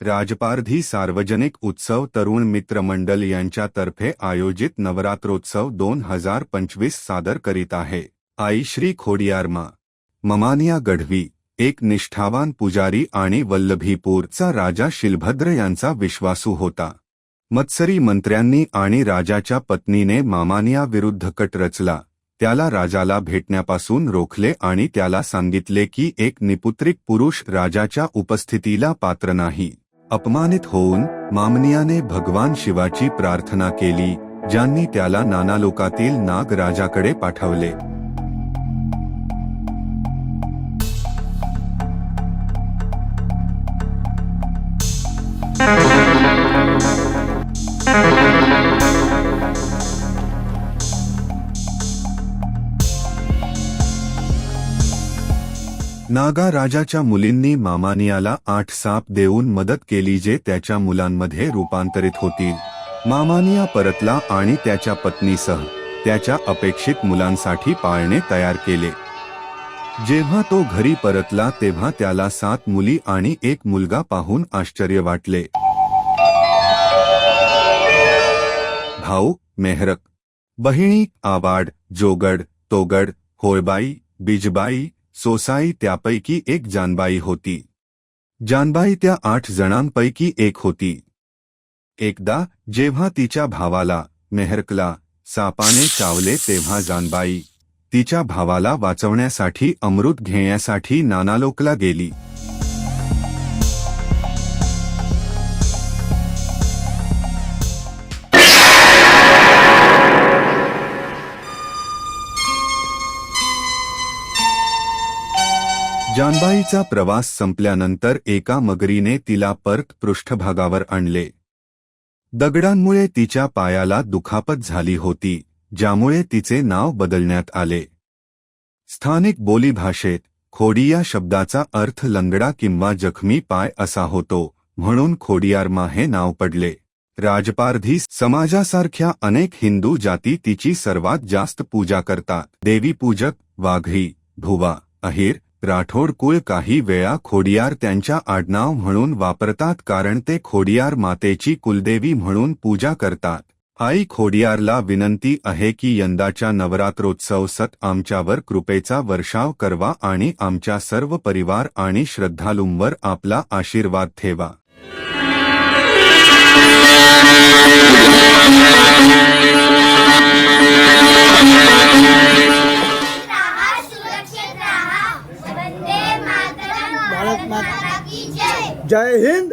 राजपारधी सार्वजनिक उत्सव तरुण मित्र मंडल यांच्यातर्फे आयोजित नवरात्रोत्सव 2025 सादर करीत आहे। आई श्री खोडियारमा ममानिया गढवी एक निष्ठावान पुजारी आणि वल्लभीपूरचा राजा शिलभद्र यांचा विश्वासू होता। मत्सरी मंत्र्यांनी आणि राजाच्या पत्नीने मामानिया विरुद्ध कट रचला। त्याला राजाला भेटण्यापासून रोखले आणि त्याला सांगितले की एक निपुत्रिक पुरुष राजाच्या उपस्थितीला पात्र नाही। अपमानित होऊन मामनियाने भगवान शिवाची प्रार्थना केली, ज्यांनी त्याला नानालोकातील नाग राजाकडे पाठवले। नागा राजाच्या मुलींनी मामानियाला 8 साप देऊन मदत केली जे त्याच्या मुलांमध्ये रूपांतरित होतील। मामानिया परतला आणि त्याच्या पत्नीसह त्याच्या अपेक्षित मुलांसाठी पाळणे तयार केले। जेव्हा तो घरी परतला तेव्हा त्याला 7 मुली आणि 1 मुलगा पाहून आश्चर्य वाटले। भाऊ मेहरक, बहिणी आवाड, जोगड, तोगड, होळबाई, बिजबाई, सोसाई त्यापैकी एक जानबाई होती। जानबाई त्या 8 जणांपैकी एक होती। एकदा जेव्हा तिच्या भावाला मेहरकला सापाने चावले तेव्हा जानबाई तिच्या भावाला वाचवण्यासाठी अमृत घेण्यासाठी नानालोकला गेली। जानबाईचा प्रवास संपल्यानंतर एका मगरीने तिला परत पृष्ठभागावर आणले। दगडांमुळे तिच्या पायाला दुखापत झाली होती, ज्यामुळे तिचे नाव बदलण्यात आले। स्थानिक बोलीभाषेत खोडी या शब्दाचा अर्थ लंगडा किंवा जखमी पाय असा होतो, म्हणून खोडियारमा हे नाव पडले। राजपारधी समाजासारख्या अनेक हिंदू जाती तिची सर्वात जास्त पूजा करतात। देवीपूजक वाघरी, भुवा, अहिर, राठोड कुळ काही वेळा खोडियार त्यांच्या आडनाव म्हणून वापरतात कारण ते खोडियार मातेची कुलदेवी म्हणून पूजा करतात। आई खोडियारला विनंती आहे की यंदाच्या नवरात्रोत्सव सत आमच्यावर कृपेचा वर्षाव करवा आणि आमच्या सर्व परिवार आणि श्रद्धालूंवर आपला आशीर्वाद ठेवा। जय हिंद।